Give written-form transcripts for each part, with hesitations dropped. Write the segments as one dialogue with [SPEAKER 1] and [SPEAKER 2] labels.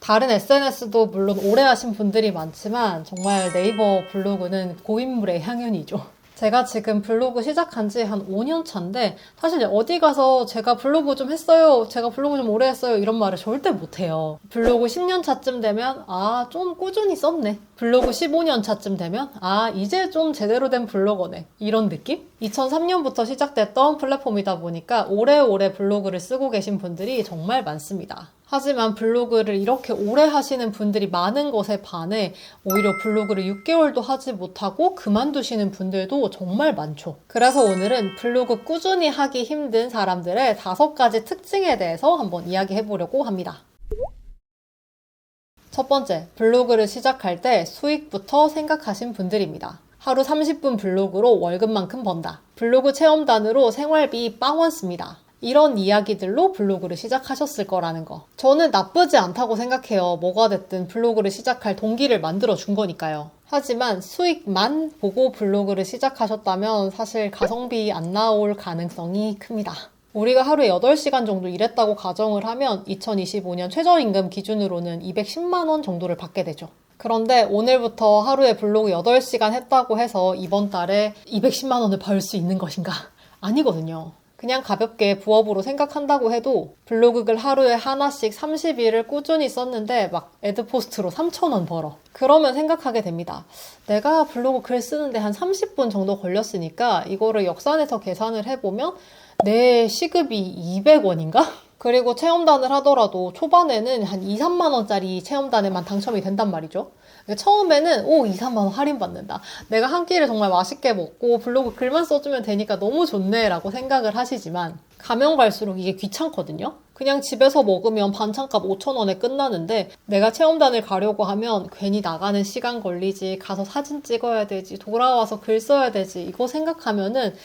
[SPEAKER 1] 다른 SNS도 물론 오래 하신 분들이 많지만 정말 네이버 블로그는 고인물의 향연이죠. 제가 지금 블로그 시작한 지 한 5년 차인데 사실 어디 가서 제가 블로그 좀 했어요. 제가 블로그 좀 오래 했어요. 이런 말을 절대 못 해요. 블로그 10년 차쯤 되면 좀 꾸준히 썼네. 블로그 15년 차쯤 되면 이제 좀 제대로 된 블로거네. 이런 느낌? 2003년부터 시작됐던 플랫폼이다 보니까 오래오래 블로그를 쓰고 계신 분들이 정말 많습니다. 하지만 블로그를 이렇게 오래 하시는 분들이 많은 것에 반해 오히려 블로그를 6개월도 하지 못하고 그만두시는 분들도 정말 많죠. 그래서 오늘은 블로그 꾸준히 하기 힘든 사람들의 5가지 특징에 대해서 한번 이야기해 보려고 합니다. 첫 번째, 블로그를 시작할 때 수익부터 생각하신 분들입니다. 하루 30분 블로그로 월급만큼 번다. 블로그 체험단으로 생활비 빵원 씁니다. 이런 이야기들로 블로그를 시작하셨을 거라는 거. 저는 나쁘지 않다고 생각해요. 뭐가 됐든 블로그를 시작할 동기를 만들어 준 거니까요. 하지만 수익만 보고 블로그를 시작하셨다면 사실 가성비 안 나올 가능성이 큽니다. 우리가 하루에 8시간 정도 일했다고 가정을 하면 2025년 최저임금 기준으로는 210만 원 정도를 받게 되죠. 그런데 오늘부터 하루에 블로그 8시간 했다고 해서 이번 달에 210만 원을 벌 수 있는 것인가? 아니거든요. 그냥 가볍게 부업으로 생각한다고 해도 블로그글 하루에 하나씩 30일을 꾸준히 썼는데 막 애드포스트로 3,000원 벌어. 그러면 생각하게 됩니다. 내가 블로그 글 쓰는데 한 30분 정도 걸렸으니까 이거를 역산해서 계산을 해보면 내 시급이 200원인가? 그리고 체험단을 하더라도 초반에는 한 2, 3만 원짜리 체험단에만 당첨이 된단 말이죠. 처음에는 2, 3만 원 할인받는다. 내가 한 끼를 정말 맛있게 먹고 블로그 글만 써주면 되니까 너무 좋네 라고 생각을 하시지만 가면 갈수록 이게 귀찮거든요. 그냥 집에서 먹으면 반찬값 5,000원에 끝나는데 내가 체험단을 가려고 하면 괜히 나가는 시간 걸리지, 가서 사진 찍어야 되지, 돌아와서 글 써야 되지, 이거 생각하면은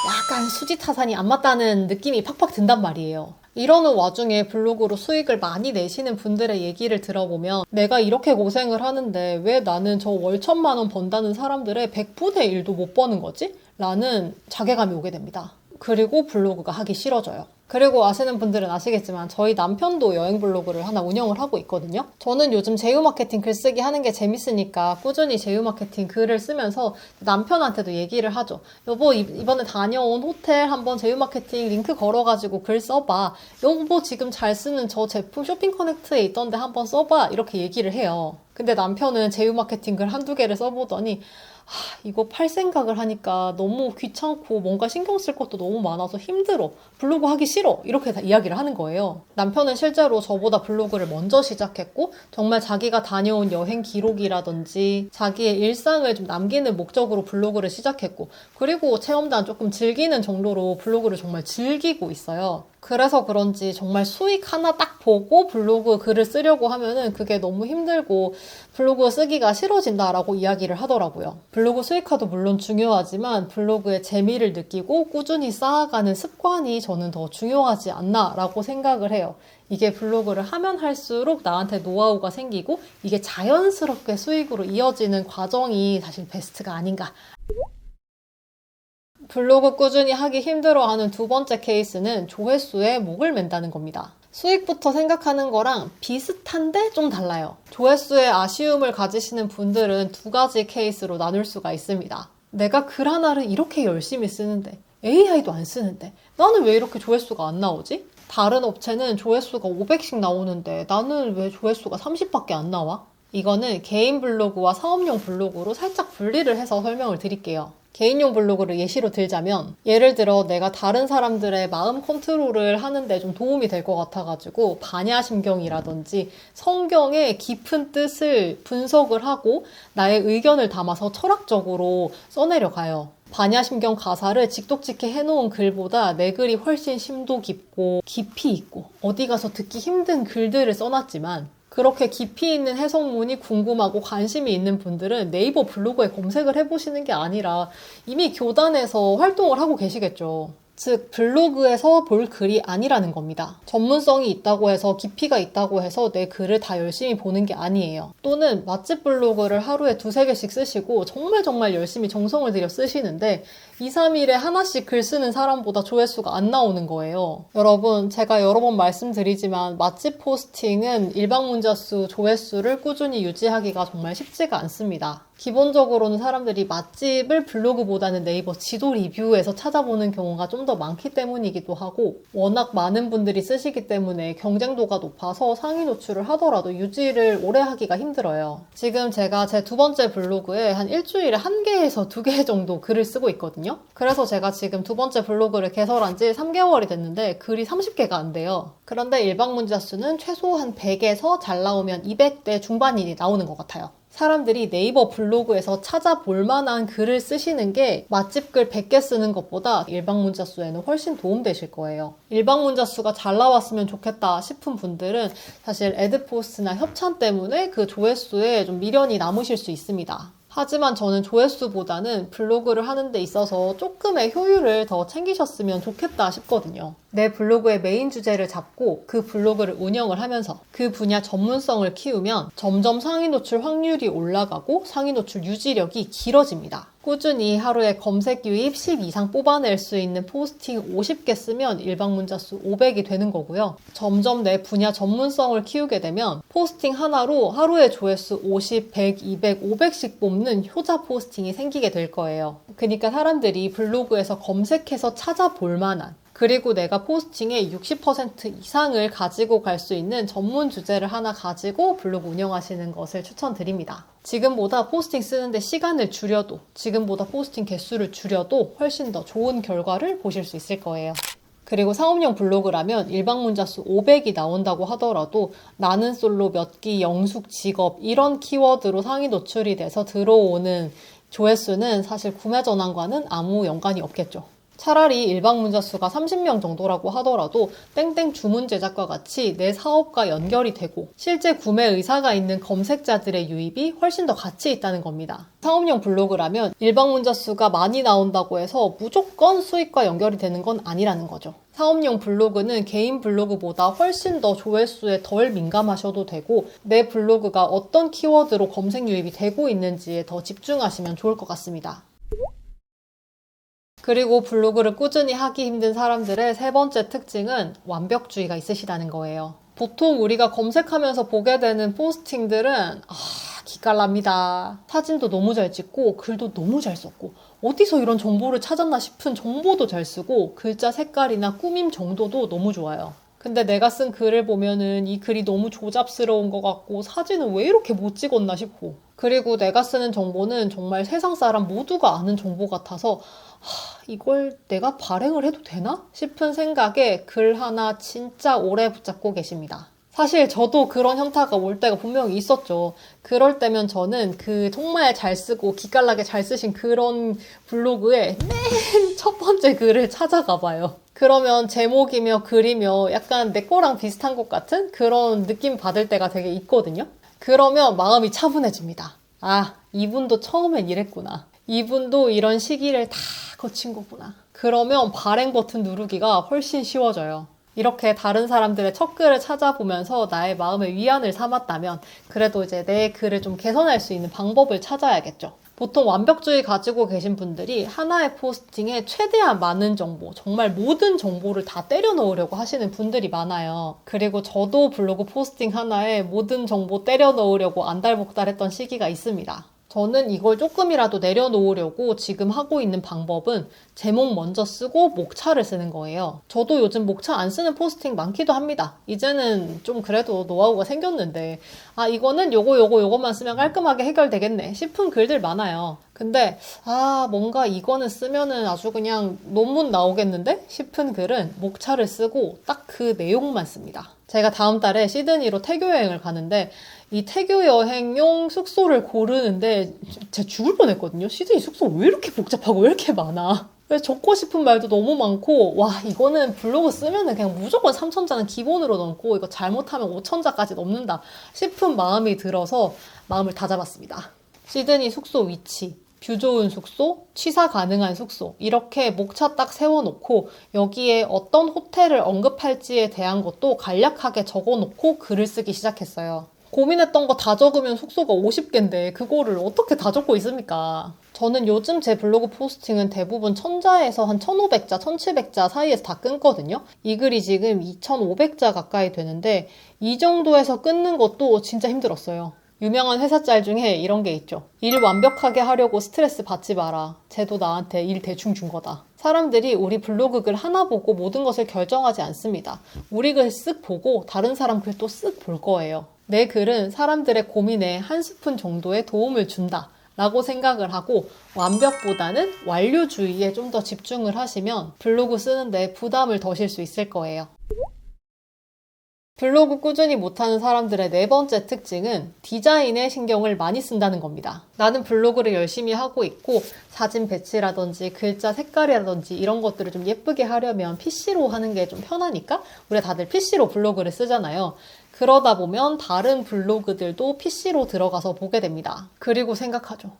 [SPEAKER 1] 약간 수지타산이 안 맞다는 느낌이 팍팍 든단 말이에요. 이러는 와중에 블로그로 수익을 많이 내시는 분들의 얘기를 들어보면 내가 이렇게 고생을 하는데 왜 나는 저 월 1,000만 원 번다는 사람들의 100분의 1도 못 버는 거지? 라는 자괴감이 오게 됩니다. 그리고 블로그가 하기 싫어져요. 그리고 아시는 분들은 아시겠지만 저희 남편도 여행 블로그를 하나 운영을 하고 있거든요. 저는 요즘 제휴 마케팅 글쓰기 하는 게 재밌으니까 꾸준히 제휴 마케팅 글을 쓰면서 남편한테도 얘기를 하죠. 여보, 이번에 다녀온 호텔 한번 제휴 마케팅 링크 걸어가지고 글 써봐. 여보, 지금 잘 쓰는 저 제품 쇼핑 커넥트에 있던데 한번 써봐. 이렇게 얘기를 해요. 근데 남편은 제휴 마케팅 글 한두 개를 써보더니 이거 팔 생각을 하니까 너무 귀찮고 뭔가 신경 쓸 것도 너무 많아서 힘들어. 블로그 하기 싫어. 이렇게 다 이야기를 하는 거예요. 남편은 실제로 저보다 블로그를 먼저 시작했고 정말 자기가 다녀온 여행 기록이라든지 자기의 일상을 좀 남기는 목적으로 블로그를 시작했고 그리고 체험단 조금 즐기는 정도로 블로그를 정말 즐기고 있어요. 그래서 그런지 정말 수익 하나 딱 보고 블로그 글을 쓰려고 하면은 그게 너무 힘들고 블로그 쓰기가 싫어진다라고 이야기를 하더라고요. 블로그 수익화도 물론 중요하지만 블로그의 재미를 느끼고 꾸준히 쌓아가는 습관이 저는 더 중요하지 않나라고 생각을 해요. 이게 블로그를 하면 할수록 나한테 노하우가 생기고 이게 자연스럽게 수익으로 이어지는 과정이 사실 베스트가 아닌가. 블로그 꾸준히 하기 힘들어하는 두 번째 케이스는 조회수에 목을 맨다는 겁니다. 수익부터 생각하는 거랑 비슷한데 좀 달라요. 조회수에 아쉬움을 가지시는 분들은 2가지 케이스로 나눌 수가 있습니다. 내가 글 하나를 이렇게 열심히 쓰는데 AI도 안 쓰는데 나는 왜 이렇게 조회수가 안 나오지? 다른 업체는 조회수가 500씩 나오는데 나는 왜 조회수가 30밖에 안 나와? 이거는 개인 블로그와 사업용 블로그로 살짝 분리를 해서 설명을 드릴게요. 개인용 블로그를 예시로 들자면 예를 들어 내가 다른 사람들의 마음 컨트롤을 하는데 좀 도움이 될 것 같아가지고 반야심경이라든지 성경의 깊은 뜻을 분석을 하고 나의 의견을 담아서 철학적으로 써내려가요. 반야심경 가사를 직독직해 해놓은 글보다 내 글이 훨씬 심도 깊고 깊이 있고 어디 가서 듣기 힘든 글들을 써놨지만 그렇게 깊이 있는 해석문이 궁금하고 관심이 있는 분들은 네이버 블로그에 검색을 해보시는 게 아니라 이미 교단에서 활동을 하고 계시겠죠. 즉 블로그에서 볼 글이 아니라는 겁니다. 전문성이 있다고 해서 깊이가 있다고 해서 내 글을 다 열심히 보는 게 아니에요. 또는 맛집 블로그를 하루에 2-3개씩 쓰시고 정말 열심히 정성을 들여 쓰시는데 2-3일에 하나씩 글 쓰는 사람보다 조회수가 안 나오는 거예요. 여러분, 제가 여러 번 말씀드리지만 맛집 포스팅은 일방문자 수, 조회수를 꾸준히 유지하기가 정말 쉽지가 않습니다. 기본적으로는 사람들이 맛집을 블로그보다는 네이버 지도 리뷰에서 찾아보는 경우가 좀 더 많기 때문이기도 하고 워낙 많은 분들이 쓰시기 때문에 경쟁도가 높아서 상위 노출을 하더라도 유지를 오래 하기가 힘들어요. 지금 제가 제 2번째 블로그에 한 일주일에 1개에서 2개 정도 글을 쓰고 있거든요. 그래서 제가 지금 2번째 블로그를 개설한 지 3개월이 됐는데 글이 30개가 안 돼요. 그런데 일방문자 수는 최소 한 100에서 잘 나오면 200대 중반이 나오는 것 같아요. 사람들이 네이버 블로그에서 찾아볼 만한 글을 쓰시는 게 맛집 글 100개 쓰는 것보다 일방 문자 수에는 훨씬 도움되실 거예요. 일방 문자 수가 잘 나왔으면 좋겠다 싶은 분들은 사실 애드포스트나 협찬 때문에 그 조회수에 좀 미련이 남으실 수 있습니다. 하지만 저는 조회수보다는 블로그를 하는 데 있어서 조금의 효율을 더 챙기셨으면 좋겠다 싶거든요. 내 블로그의 메인 주제를 잡고 그 블로그를 운영을 하면서 그 분야 전문성을 키우면 점점 상위 노출 확률이 올라가고 상위 노출 유지력이 길어집니다. 꾸준히 하루에 검색 유입 10 이상 뽑아낼 수 있는 포스팅 50개 쓰면 일방 문자 수 500이 되는 거고요. 점점 내 분야 전문성을 키우게 되면 포스팅 하나로 하루에 조회수 50, 100, 200, 500씩 뽑는 효자 포스팅이 생기게 될 거예요. 그러니까 사람들이 블로그에서 검색해서 찾아볼 만한 그리고 내가 포스팅의 60% 이상을 가지고 갈 수 있는 전문 주제를 하나 가지고 블로그 운영하시는 것을 추천드립니다. 지금보다 포스팅 쓰는데 시간을 줄여도 지금보다 포스팅 개수를 줄여도 훨씬 더 좋은 결과를 보실 수 있을 거예요. 그리고 사업용 블로그라면 일방 문자 수 500이 나온다고 하더라도 나는 솔로 몇 기, 영숙, 직업 이런 키워드로 상위 노출이 돼서 들어오는 조회수는 사실 구매 전환과는 아무 연관이 없겠죠. 차라리 일방 문자 수가 30명 정도라고 하더라도 땡땡 주문 제작과 같이 내 사업과 연결이 되고 실제 구매 의사가 있는 검색자들의 유입이 훨씬 더 가치 있다는 겁니다. 사업용 블로그라면 일방 문자 수가 많이 나온다고 해서 무조건 수익과 연결이 되는 건 아니라는 거죠. 사업용 블로그는 개인 블로그보다 훨씬 더 조회수에 덜 민감하셔도 되고 내 블로그가 어떤 키워드로 검색 유입이 되고 있는지에 더 집중하시면 좋을 것 같습니다. 그리고 블로그를 꾸준히 하기 힘든 사람들의 3번째 특징은 완벽주의가 있으시다는 거예요. 보통 우리가 검색하면서 보게 되는 포스팅들은 기깔납니다. 사진도 너무 잘 찍고 글도 너무 잘 썼고 어디서 이런 정보를 찾았나 싶은 정보도 잘 쓰고 글자 색깔이나 꾸밈 정도도 너무 좋아요. 근데 내가 쓴 글을 보면은 이 글이 너무 조잡스러운 것 같고 사진은 왜 이렇게 못 찍었나 싶고 그리고 내가 쓰는 정보는 정말 세상 사람 모두가 아는 정보 같아서 이걸 내가 발행을 해도 되나? 싶은 생각에 글 하나 진짜 오래 붙잡고 계십니다. 사실 저도 그런 현타가 올 때가 분명히 있었죠. 그럴 때면 저는 그 정말 잘 쓰고 기깔나게 잘 쓰신 그런 블로그에 맨 첫 번째 글을 찾아가 봐요. 그러면 제목이며 글이며 약간 내 거랑 비슷한 것 같은 그런 느낌 받을 때가 되게 있거든요. 그러면 마음이 차분해집니다. 이분도 처음엔 이랬구나. 이분도 이런 시기를 다 거친 거구나. 그러면 발행 버튼 누르기가 훨씬 쉬워져요. 이렇게 다른 사람들의 첫 글을 찾아보면서 나의 마음의 위안을 삼았다면 그래도 이제 내 글을 좀 개선할 수 있는 방법을 찾아야겠죠. 보통 완벽주의 가지고 계신 분들이 하나의 포스팅에 최대한 많은 정보, 정말 모든 정보를 다 때려 넣으려고 하시는 분들이 많아요. 그리고 저도 블로그 포스팅 하나에 모든 정보 때려 넣으려고 안달복달했던 시기가 있습니다. 저는 이걸 조금이라도 내려놓으려고 지금 하고 있는 방법은 제목 먼저 쓰고 목차를 쓰는 거예요. 저도 요즘 목차 안 쓰는 포스팅 많기도 합니다. 이제는 좀 그래도 노하우가 생겼는데 이거는 요거만 쓰면 깔끔하게 해결되겠네 싶은 글들 많아요. 근데 뭔가 이거는 쓰면은 아주 그냥 논문 나오겠는데 싶은 글은 목차를 쓰고 딱 그 내용만 씁니다. 제가 다음 달에 시드니로 태교 여행을 가는데 이 태교 여행용 숙소를 고르는데 제가 죽을 뻔했거든요. 시드니 숙소 왜 이렇게 복잡하고 왜 이렇게 많아? 왜 적고 싶은 말도 너무 많고 이거는 블로그 쓰면은 그냥 무조건 3,000자는 기본으로 넣고 이거 잘못하면 5,000자까지 넘는다 싶은 마음이 들어서 마음을 다잡았습니다. 시드니 숙소 위치, 뷰 좋은 숙소, 취사 가능한 숙소 이렇게 목차 딱 세워놓고 여기에 어떤 호텔을 언급할지에 대한 것도 간략하게 적어놓고 글을 쓰기 시작했어요. 고민했던 거 다 적으면 숙소가 50개인데 그거를 어떻게 다 적고 있습니까? 저는 요즘 제 블로그 포스팅은 대부분 1000자에서 한 1500자, 1700자 사이에서 다 끊거든요. 이 글이 지금 2500자 가까이 되는데 이 정도에서 끊는 것도 진짜 힘들었어요. 유명한 회사 짤 중에 이런 게 있죠. 일 완벽하게 하려고 스트레스 받지 마라. 쟤도 나한테 일 대충 준 거다. 사람들이 우리 블로그 글 하나 보고 모든 것을 결정하지 않습니다. 우리 글 쓱 보고 다른 사람 글 또 쓱 볼 거예요. 내 글은 사람들의 고민에 한 스푼 정도의 도움을 준다 라고 생각을 하고 완벽보다는 완료주의에 좀 더 집중을 하시면 블로그 쓰는데 부담을 더실 수 있을 거예요. 블로그 꾸준히 못하는 사람들의 네 번째 특징은 디자인에 신경을 많이 쓴다는 겁니다. 나는 블로그를 열심히 하고 있고 사진 배치라든지 글자 색깔이라든지 이런 것들을 좀 예쁘게 하려면 PC로 하는 게 좀 편하니까 우리가 다들 PC로 블로그를 쓰잖아요. 그러다 보면 다른 블로그들도 PC로 들어가서 보게 됩니다. 그리고 생각하죠.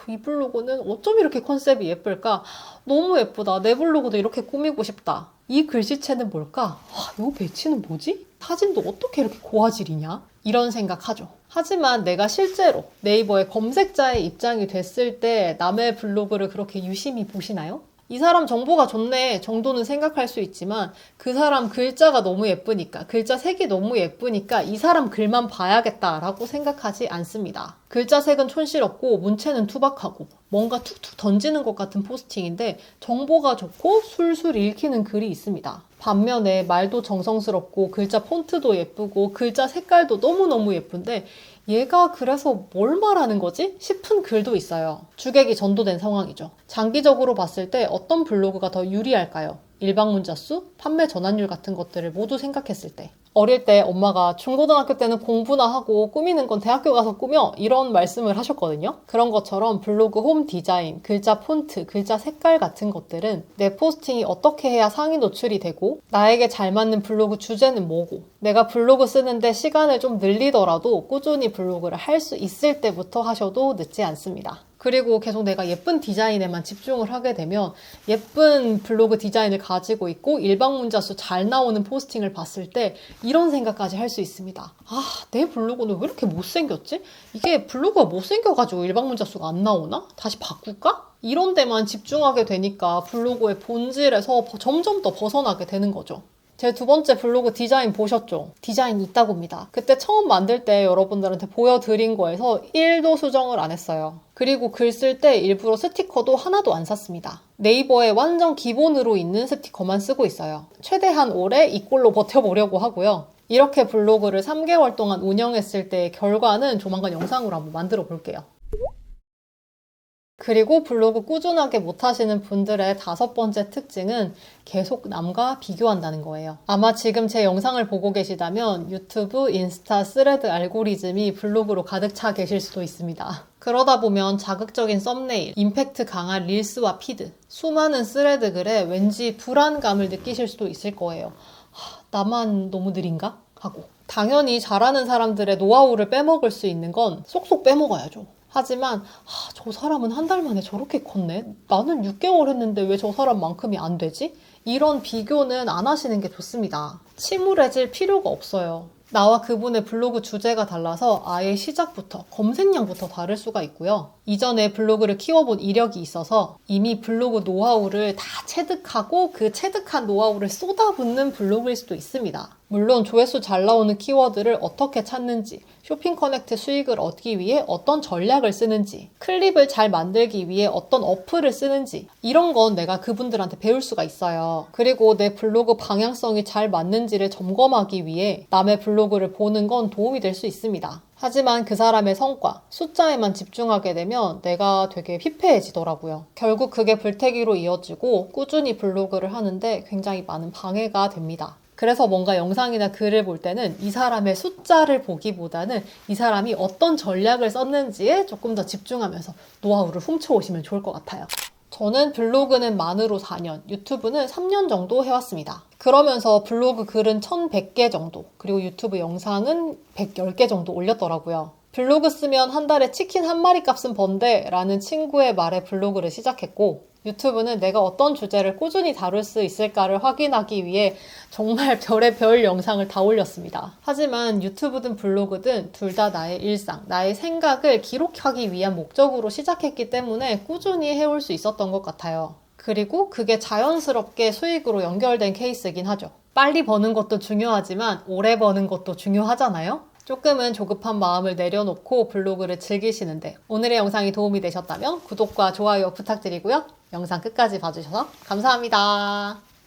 [SPEAKER 1] 이 블로그는 어쩜 이렇게 컨셉이 예쁠까? 너무 예쁘다. 내 블로그도 이렇게 꾸미고 싶다. 이 글씨체는 뭘까? 이 배치는 뭐지? 사진도 어떻게 이렇게 고화질이냐? 이런 생각하죠. 하지만 내가 실제로 네이버의 검색자의 입장이 됐을 때 남의 블로그를 그렇게 유심히 보시나요? 이 사람 정보가 좋네 정도는 생각할 수 있지만 그 사람 글자가 너무 예쁘니까 글자 색이 너무 예쁘니까 이 사람 글만 봐야겠다라고 생각하지 않습니다. 글자 색은 촌스럽고 문체는 투박하고 뭔가 툭툭 던지는 것 같은 포스팅인데 정보가 좋고 술술 읽히는 글이 있습니다. 반면에 말도 정성스럽고 글자 폰트도 예쁘고 글자 색깔도 너무너무 예쁜데 얘가 그래서 뭘 말하는 거지? 싶은 글도 있어요. 주객이 전도된 상황이죠. 장기적으로 봤을 때 어떤 블로그가 더 유리할까요? 일방 문자 수, 판매 전환율 같은 것들을 모두 생각했을 때. 어릴 때 엄마가 중고등학교 때는 공부나 하고 꾸미는 건 대학교 가서 꾸며 이런 말씀을 하셨거든요. 그런 것처럼 블로그 홈 디자인, 글자 폰트, 글자 색깔 같은 것들은 내 포스팅이 어떻게 해야 상위 노출이 되고 나에게 잘 맞는 블로그 주제는 뭐고 내가 블로그 쓰는데 시간을 좀 늘리더라도 꾸준히 블로그를 할 수 있을 때부터 하셔도 늦지 않습니다. 그리고 계속 내가 예쁜 디자인에만 집중을 하게 되면 예쁜 블로그 디자인을 가지고 있고 일방 문자 수 잘 나오는 포스팅을 봤을 때 이런 생각까지 할 수 있습니다. 내 블로그는 왜 이렇게 못생겼지? 이게 블로그가 못생겨가지고 일방 문자 수가 안 나오나? 다시 바꿀까? 이런 데만 집중하게 되니까 블로그의 본질에서 점점 더 벗어나게 되는 거죠. 제 두 번째 블로그 디자인 보셨죠? 디자인 있다고입니다. 그때 처음 만들 때 여러분들한테 보여드린 거에서 1도 수정을 안 했어요. 그리고 글 쓸 때 일부러 스티커도 하나도 안 샀습니다. 네이버에 완전 기본으로 있는 스티커만 쓰고 있어요. 최대한 오래 이 꼴로 버텨보려고 하고요. 이렇게 블로그를 3개월 동안 운영했을 때의 결과는 조만간 영상으로 한번 만들어 볼게요. 그리고 블로그 꾸준하게 못하시는 분들의 다섯 번째 특징은 계속 남과 비교한다는 거예요. 아마 지금 제 영상을 보고 계시다면 유튜브, 인스타, 스레드 알고리즘이 블로그로 가득 차 계실 수도 있습니다. 그러다 보면 자극적인 썸네일, 임팩트 강한 릴스와 피드, 수많은 스레드 글에 왠지 불안감을 느끼실 수도 있을 거예요. 나만 너무 느린가? 하고. 당연히 잘하는 사람들의 노하우를 빼먹을 수 있는 건 쏙쏙 빼먹어야죠. 하지만 저 사람은 한 달 만에 저렇게 컸네? 나는 6개월 했는데 왜 저 사람만큼이 안 되지? 이런 비교는 안 하시는 게 좋습니다. 침울해질 필요가 없어요. 나와 그분의 블로그 주제가 달라서 아예 시작부터 검색량부터 다를 수가 있고요. 이전에 블로그를 키워본 이력이 있어서 이미 블로그 노하우를 다 체득하고 그 체득한 노하우를 쏟아붓는 블로그일 수도 있습니다. 물론 조회수 잘 나오는 키워드를 어떻게 찾는지, 쇼핑 커넥트 수익을 얻기 위해 어떤 전략을 쓰는지, 클립을 잘 만들기 위해 어떤 어플을 쓰는지 이런 건 내가 그분들한테 배울 수가 있어요. 그리고 내 블로그 방향성이 잘 맞는지를 점검하기 위해 남의 블로그를 보는 건 도움이 될 수 있습니다. 하지만 그 사람의 성과, 숫자에만 집중하게 되면 내가 되게 피폐해지더라고요. 결국 그게 불태기로 이어지고 꾸준히 블로그를 하는데 굉장히 많은 방해가 됩니다. 그래서 뭔가 영상이나 글을 볼 때는 이 사람의 숫자를 보기보다는 이 사람이 어떤 전략을 썼는지에 조금 더 집중하면서 노하우를 훔쳐오시면 좋을 것 같아요. 저는 블로그는 만으로 4년, 유튜브는 3년 정도 해왔습니다. 그러면서 블로그 글은 1100개 정도, 그리고 유튜브 영상은 110개 정도 올렸더라고요. 블로그 쓰면 한 달에 치킨 한 마리 값은 번대 라는 친구의 말에 블로그를 시작했고, 유튜브는 내가 어떤 주제를 꾸준히 다룰 수 있을까를 확인하기 위해 정말 별의 별 영상을 다 올렸습니다. 하지만 유튜브든 블로그든 둘 다 나의 일상, 나의 생각을 기록하기 위한 목적으로 시작했기 때문에 꾸준히 해올 수 있었던 것 같아요. 그리고 그게 자연스럽게 수익으로 연결된 케이스이긴 하죠. 빨리 버는 것도 중요하지만 오래 버는 것도 중요하잖아요? 조금은 조급한 마음을 내려놓고 블로그를 즐기시는데 오늘의 영상이 도움이 되셨다면 구독과 좋아요 부탁드리고요. 영상 끝까지 봐주셔서 감사합니다.